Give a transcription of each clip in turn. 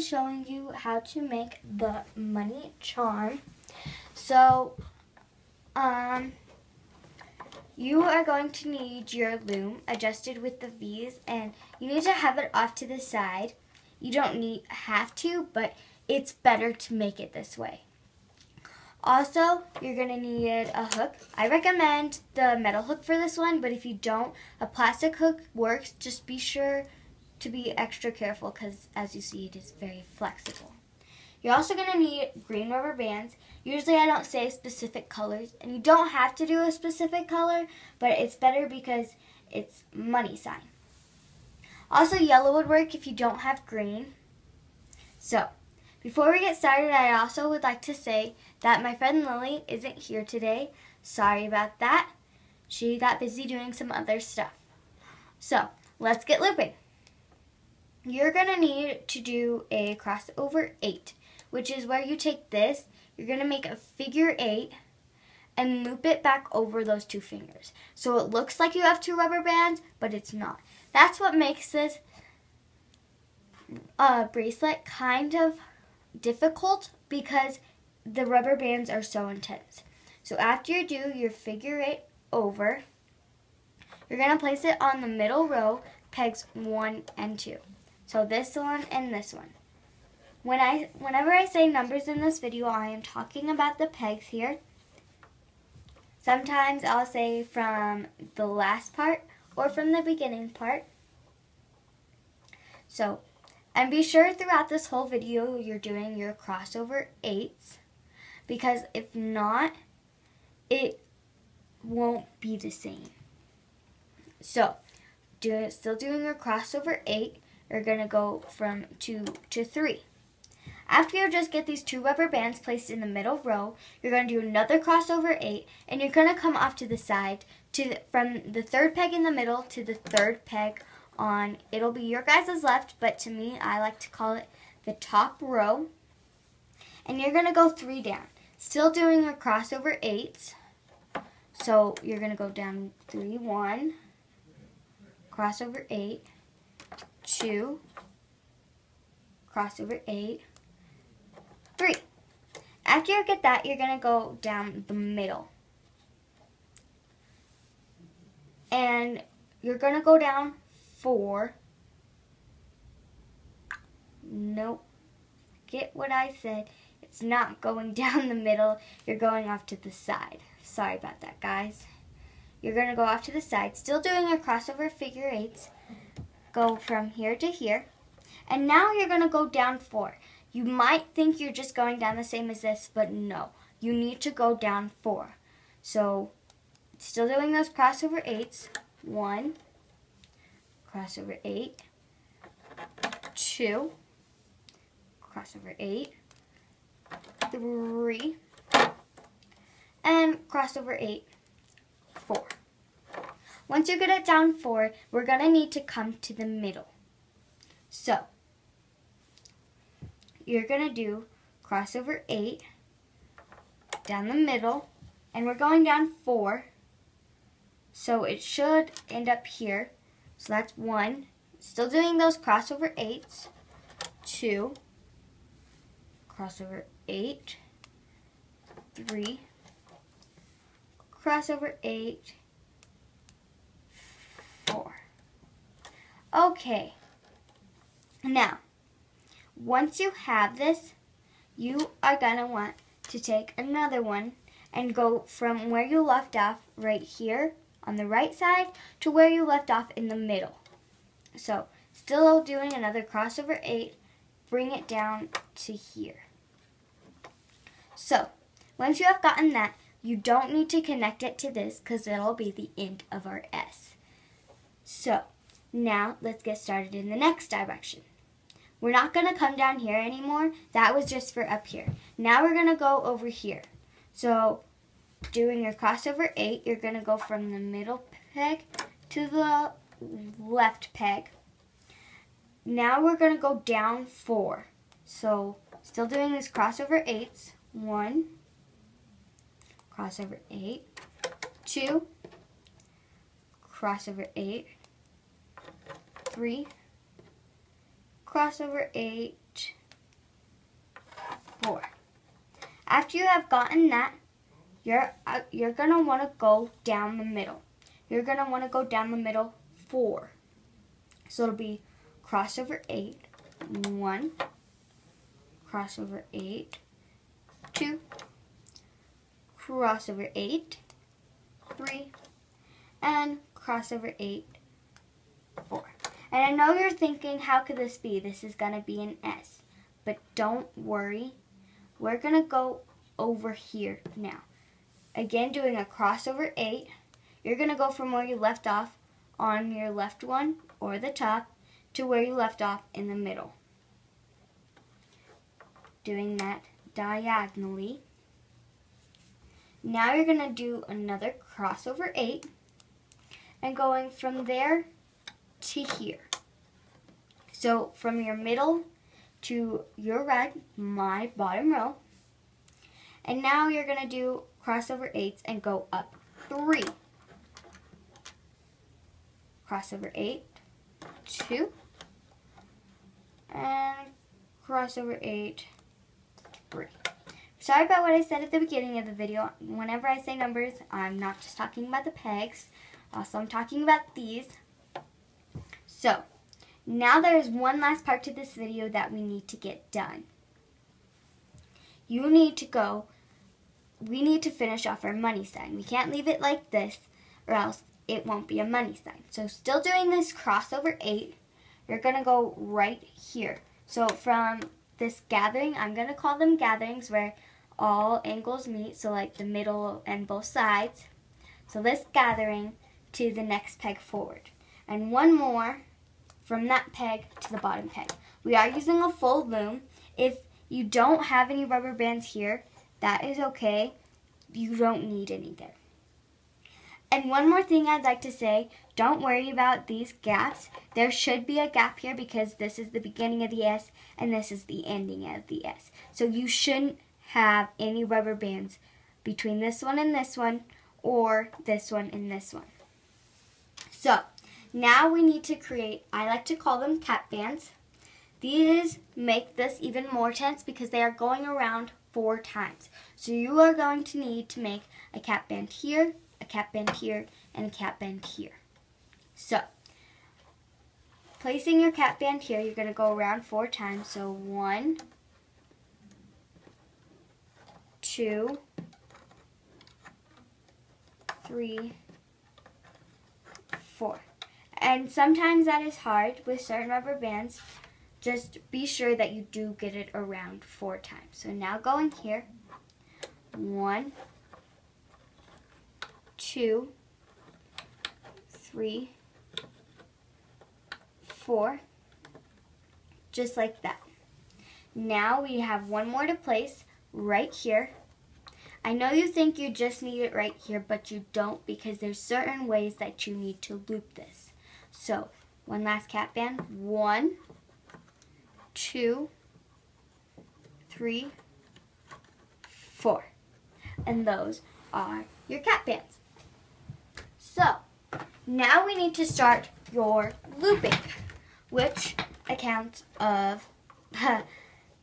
showing you how to make the money charm. So, you are going to need your loom adjusted with the V's, and you need to have it off to the side. You don't have to, but it's better to make it this way. Also, you're going to need a hook. I recommend the metal hook for this one, but if you don't, a plastic hook works. Just be sure to be extra careful because, as you see, it is very flexible. You're also going to need green rubber bands. Usually I don't say specific colors, and you don't have to do a specific color, but it's better because it's money sign. Also, yellow would work if you don't have green. So, before we get started, I also would like to say that my friend Lily isn't here today. Sorry about that. She got busy doing some other stuff. So, let's get looping. You're going to need to do a crossover 8, which is where you take this, you're going to make a figure 8 and loop it back over those two fingers. So it looks like you have two rubber bands, but it's not. That's what makes this bracelet kind of difficult because the rubber bands are so intense. So after you do your figure 8 over, you're going to place it on the middle row, pegs 1 and 2. So this one and this one. Whenever I say numbers in this video, I am talking about the pegs here. Sometimes I'll say from the last part or from the beginning part. So, and be sure throughout this whole video you're doing your crossover 8s, because if not, it won't be the same. So, still doing your crossover 8, you're going to go from 2 to 3. After you just get these two rubber bands placed in the middle row, you're going to do another crossover 8, and you're going to come off to the side from the third peg in the middle to the third peg on, it'll be your guys' left, but to me, I like to call it the top row. And you're going to go 3 down. Still doing your crossover 8s. So you're going to go down 3, 1, crossover 8, 2, crossover 8, 3. After you get that, you're going to go down the middle. And you're going to go down 4. Nope. Get what I said. It's not going down the middle. You're going off to the side. Sorry about that, guys. You're going to go off to the side. Still doing your crossover figure 8s. Go from here to here. And now you're going to go down 4. You might think you're just going down the same as this, but no. You need to go down 4. So, still doing those crossover 8s. 1, crossover 8, 2, crossover 8, 3, and crossover 8, 4. Once you get it down 4, we're going to need to come to the middle. So, you're going to do crossover 8 down the middle, and we're going down 4, so it should end up here. So that's 1. Still doing those crossover 8s. 2, crossover 8, 3, crossover 8, 4. Okay. Now, once you have this, you are going to want to take another one and go from where you left off right here on the right side to where you left off in the middle. So, still doing another crossover 8, bring it down to here. So, once you have gotten that, you don't need to connect it to this because it'll be the end of our S. So, now let's get started in the next direction. We're not going to come down here anymore. That was just for up here. Now we're going to go over here. So, doing your crossover 8, you're going to go from the middle peg to the left peg. Now we're going to go down 4. So, still doing these crossover 8s. 1, crossover 8, 2, crossover 8, 3, crossover 8, After you have gotten that, you're going to want to go down the middle. You're going to want to go down the middle 4. So it'll be cross over 8, 1, cross over 8, 2, cross over 8, 3, and cross over 8, 4. And I know you're thinking, how could this be? This is going to be an S. But don't worry. We're going to go over here now. Again, doing a cross over 8. You're going to go from where you left off on your left one or the top to where you left off in the middle. Doing that diagonally. Now you're going to do another cross over 8 and going from there to here. So from your middle to your right, my bottom row. And now you're going to do cross over 8s and go up 3. Cross over 8, 2, and cross over 8, 3. Sorry about what I said at the beginning of the video. Whenever I say numbers, I'm not just talking about the pegs. Also, I'm talking about these. So, now there's one last part to this video that we need to get done. We need to finish off our money sign. We can't leave it like this or else it won't be a money sign. So still doing this cross over 8, you're going to go right here. So from this gathering, I'm going to call them gatherings where all angles meet, so like the middle and both sides. So this gathering to the next peg forward. And one more from that peg to the bottom peg. We are using a full loom. If you don't have any rubber bands here, that is okay. You don't need any there. And one more thing I'd like to say, don't worry about these gaps. There should be a gap here because this is the beginning of the S and this is the ending of the S. So you shouldn't have any rubber bands between this one and this one or this one and this one. So now we need to create, I like to call them cap bands. These make this even more tense because they are going around 4 times. So you are going to need to make a cap band here, a cap band here, and a cap band here. So, placing your cap band here, you're going to go around 4 times. So 1, 2, 3, 4. And sometimes that is hard with certain rubber bands. Just be sure that you do get it around 4 times. So now going here, 1, 2, 3, 4, just like that. Now we have one more to place right here. I know you think you just need it right here, but you don't because there's certain ways that you need to loop this. So one last cap band, 1, 2, 3, 4. And those are your cap bands. So, now we need to start your looping, which accounts of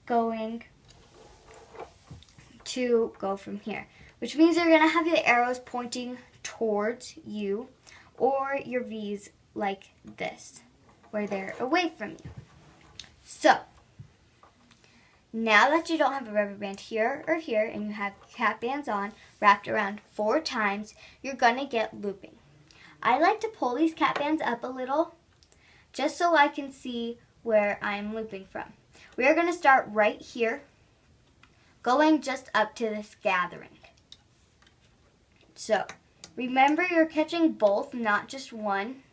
going to go from here, which means you're going to have your arrows pointing towards you or your V's like this, where they're away from you. So, now that you don't have a rubber band here or here and you have cap bands on wrapped around 4 times, you're going to get looping. I like to pull these cap bands up a little just so I can see where I'm looping from. We are going to start right here, going just up to this gathering. So, remember you're catching both, not just one.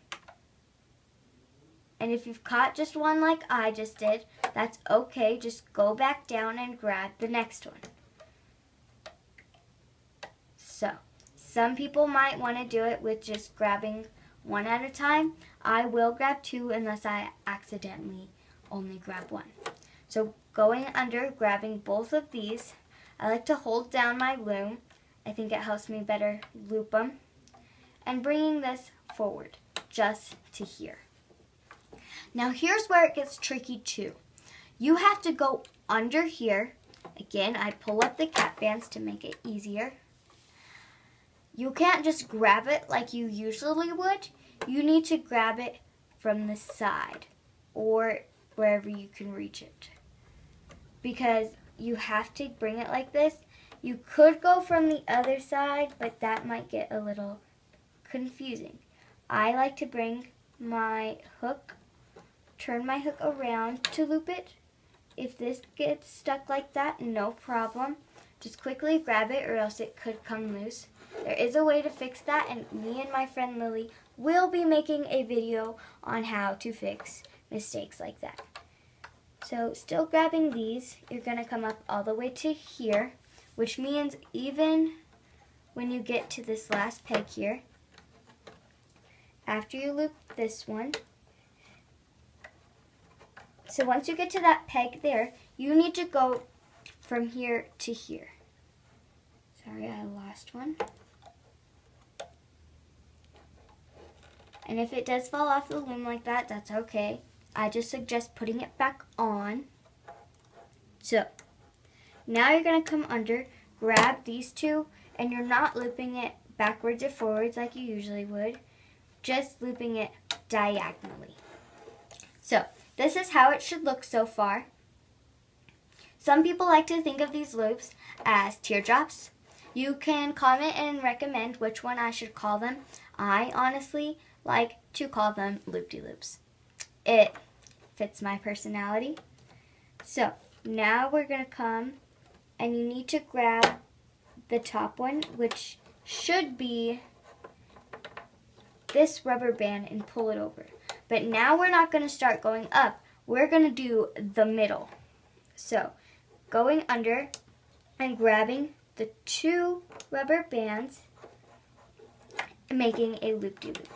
And if you've caught just one like I just did, that's okay. Just go back down and grab the next one. So, some people might want to do it with just grabbing one at a time. I will grab 2 unless I accidentally only grab 1. So, going under, grabbing both of these. I like to hold down my loom. I think it helps me better loop them. And bringing this forward, just to here. Now here's where it gets tricky too. You have to go under here again, I pull up the cap bands to make it easier. You can't just grab it like you usually would. You need to grab it from the side or wherever you can reach it, because you have to bring it like this. You could go from the other side, but that might get a little confusing. I like to bring my hook, turn my hook around to loop it. If this gets stuck like that, no problem. Just quickly grab it or else it could come loose. There is a way to fix that, and me and my friend Lily will be making a video on how to fix mistakes like that. So still grabbing these, you're going to come up all the way to here, which means even when you get to this last peg here, after you loop this one, so once you get to that peg there, you need to go from here to here. Sorry, I lost one. And if it does fall off the loom like that, that's okay. I just suggest putting it back on. So, now you're going to come under, grab these two, and you're not looping it backwards or forwards like you usually would, just looping it diagonally. So, this is how it should look so far. Some people like to think of these loops as teardrops. You can comment and recommend which one I should call them. I honestly like to call them loop-de-loops. It fits my personality. So now we're going to come and you need to grab the top one, which should be this rubber band, and pull it over. But now we're not going to start going up. We're going to do the middle. So going under and grabbing the two rubber bands and making a loop-de-loop.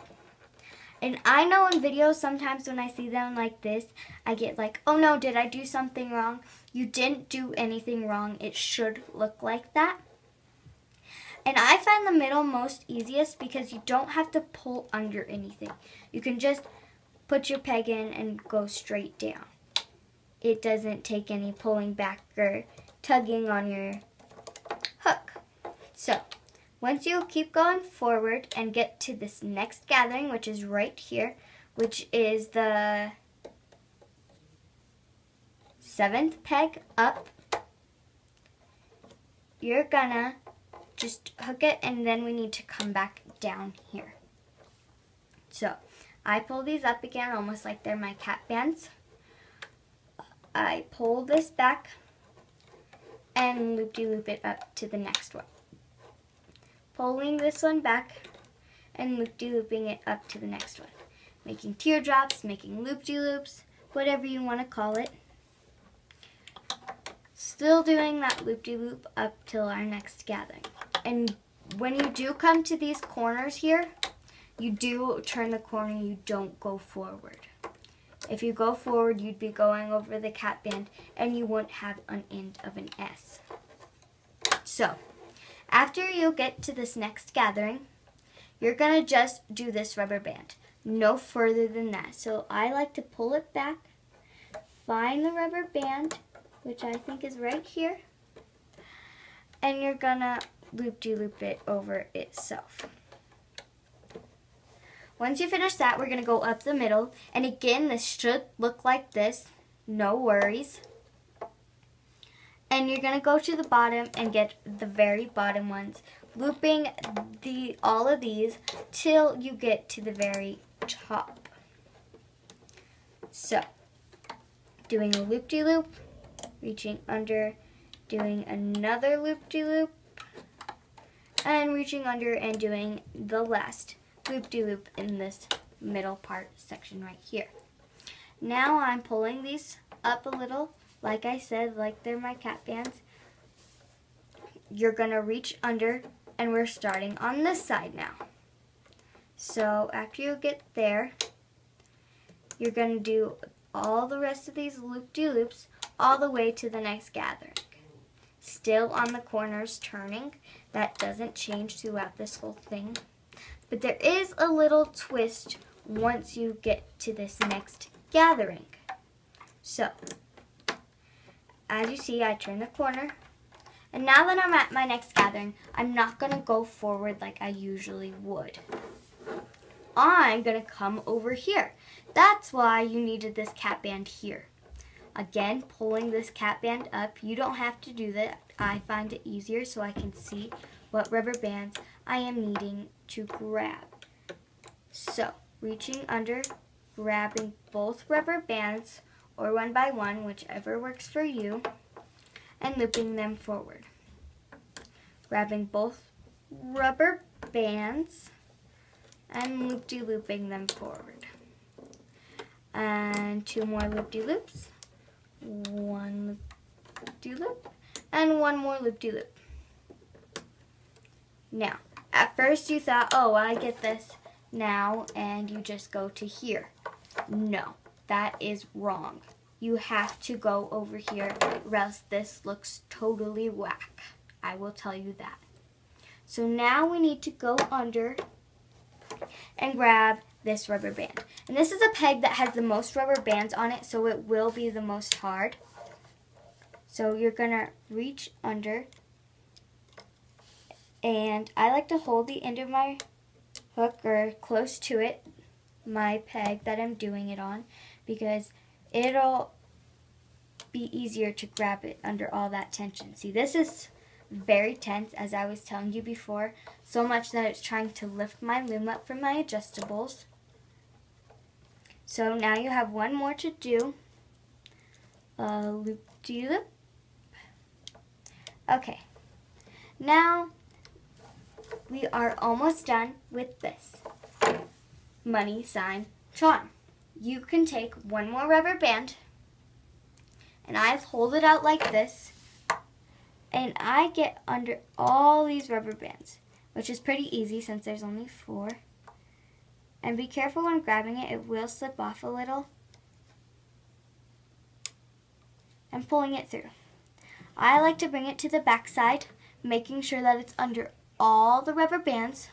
And I know in videos sometimes when I see them like this, I get like, oh no, did I do something wrong? You didn't do anything wrong. It should look like that. And I find the middle most easiest because you don't have to pull under anything. You can just put your peg in and go straight down. It doesn't take any pulling back or tugging on your hook. So once you keep going forward and get to this next gathering, which is right here, which is the 7th peg up, you're gonna just hook it, and then we need to come back down here. So I pull these up again almost like they're my cap bands. I pull this back and loop-de-loop it up to the next one. Pulling this one back and loop-de-looping it up to the next one. Making teardrops, making loop-de-loops, whatever you want to call it. Still doing that loop-de-loop up till our next gathering. And when you do come to these corners here, you do turn the corner, you don't go forward. If you go forward, you'd be going over the cap band and you wouldn't have an end of an S. So after you get to this next gathering, you're going to just do this rubber band. No further than that. So I like to pull it back, find the rubber band, which I think is right here, and you're going to loop-de-loop it over itself. Once you finish that, we're going to go up the middle. And again, this should look like this. No worries. And you're going to go to the bottom and get the very bottom ones, looping all of these till you get to the very top. So, doing a loop-de-loop, reaching under, doing another loop-de-loop, and reaching under and doing the last loop-de-loop in this middle part section right here. Now I'm pulling these up a little. Like I said, like they're my cap bands. You're going to reach under, and we're starting on this side now. So after you get there, you're going to do all the rest of these loop-de-loops all the way to the next gathering. Still on the corners turning. That doesn't change throughout this whole thing. But there is a little twist once you get to this next gathering. So as you see, I turn the corner. And now that I'm at my next gathering, I'm not going to go forward like I usually would. I'm going to come over here. That's why you needed this cap band here. Again, pulling this cap band up. You don't have to do that. I find it easier so I can see what rubber bands I am needing to grab. So, reaching under, grabbing both rubber bands, or one by one, whichever works for you, and looping them forward. Grabbing both rubber bands and loop-de-looping them forward. And 2 more loop-de-loops. 1 loop-de-loop and 1 more loop-de-loop. Now, at first you thought, oh, I get this now, and you just go to here. No, that is wrong. You have to go over here, or else this looks totally whack. I will tell you that. So now we need to go under and grab this rubber band. And this is a peg that has the most rubber bands on it, so it will be the most hard. So you're going to reach under, and I like to hold the end of my hook or close to it, my peg that I'm doing it on, because it'll be easier to grab it under all that tension. See, this is very tense, as I was telling you before, so much that it's trying to lift my loom up from my adjustables. So now you have one more to do. Loop-de-loop. Okay, now we are almost done with this money sign charm. You can take one more rubber band, and I hold it out like this, and I get under all these rubber bands, which is pretty easy since there's only 4. And be careful when grabbing it, it will slip off a little. And pulling it through. I like to bring it to the back side, making sure that it's under all the rubber bands.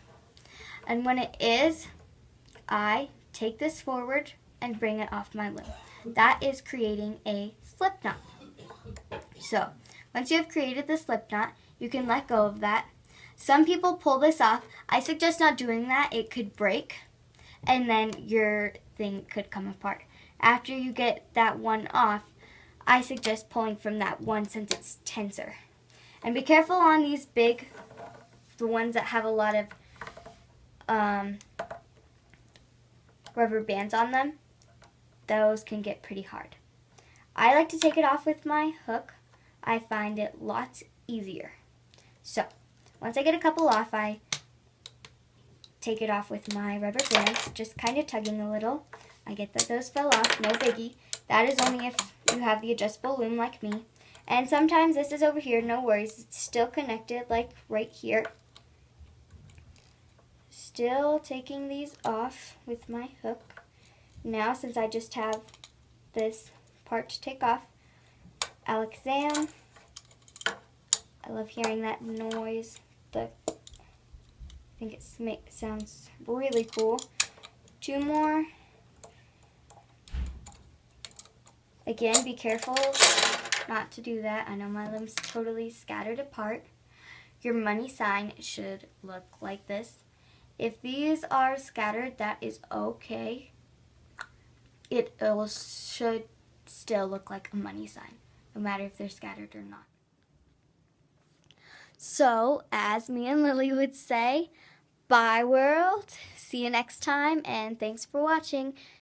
And when it is, I take this forward and bring it off my loom. That is creating a slip knot. So, once you have created the slip knot, you can let go of that. Some people pull this off. I suggest not doing that. It could break, and then your thing could come apart. After you get that one off, I suggest pulling from that one since it's tenser. And be careful on these big, the ones that have a lot of rubber bands on them. Those can get pretty hard. I like to take it off with my hook. I find it lots easier. So, once I get a couple off, I take it off with my rubber bands, just kind of tugging a little. I get that those fell off, no biggie. That is only if you have the adjustable loom like me. And sometimes this is over here, no worries. It's still connected, like right here. Still taking these off with my hook. Now, since I just have this part to take off, Alakazam. I love hearing that noise. I think it sounds really cool. 2 more. Again, be careful not to do that. I know my loom's totally scattered apart. Your money sign should look like this. If these are scattered, that is okay. It should still look like a money sign, no matter if they're scattered or not. So, as me and Lily would say, bye world, see you next time, and thanks for watching.